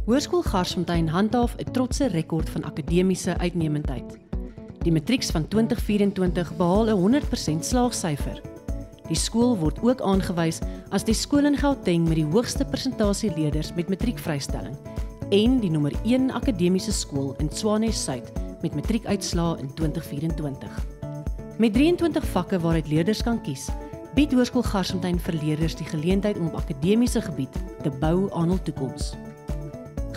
Hoërskool Garsfontein handhaaf 'n trotse rekord van akademiese uitnemendheid. Die matrieks van 2024 behaal 'n 100% slaagsyfer. Die skool word ook aangewys as die skool in Gauteng met die hoogste persentasie leerders met matriekvrystelling en die nommer 1 akademiese skool in Tshwane Suid met matriekuitslae in 2024. Met 23 vakke waaruit leerders kan kies, bied Hoërskool Garsfontein vir leerders die geleentheid om op akademiese gebied te bou aan hul toekoms.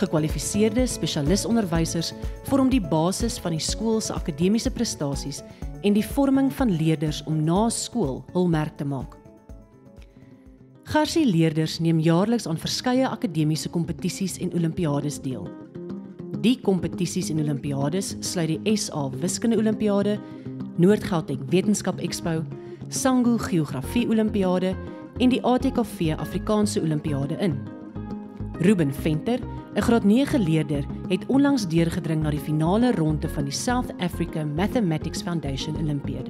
Gekwalifiseerde spesialisonderwysers vorm die basis van die skool se akademiese prestasies en die vorming van leerders om na skool hul merk te maak. Garsie leerders neem jaarliks aan verskeie akademiese kompetisies en olimpiades deel. Die kompetisies en olimpiades sluit die SA Wiskunde Olimpiade, Noord-Gauteng Wetenskap Expo, Sangu Geografie Olimpiade en die ATKV Afrikaanse Olimpiade in. Ruben Venter, 'n graad 9 leerder, het onlangs deurgedring na die finale ronde van die South Africa Mathematics Foundation Olympiad.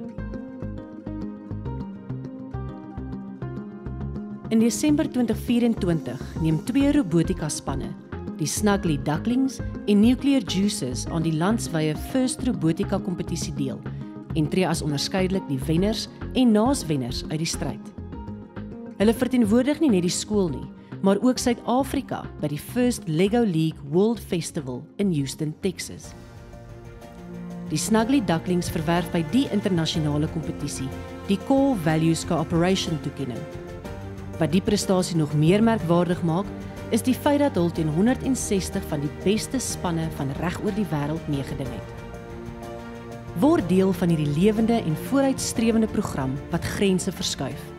In Desember 2024 neem 2 robotika spanne, die Snuggly Ducklings en Nuclear Juices, aan die landswye First Robotika kompetisie deel en tree as onderskeidelik die wenners en naaswenners uit die stryd. Hulle verteenwoordig nie net die skool nie, maar ook Suid-Afrika by die First Lego League World Festival in Houston, Texas. Die Snuggly Ducklings verwerf by die internasionale kompetisie die Core Values Cooperation toekenning. Wat die prestasie nog meer merkwaardig maak, is die feit dat hulle teen 160 van die beste spanne van reg oor die wêreld meegeding het. Word deel van hierdie lewende en vooruitstrewende program wat grense verskuif.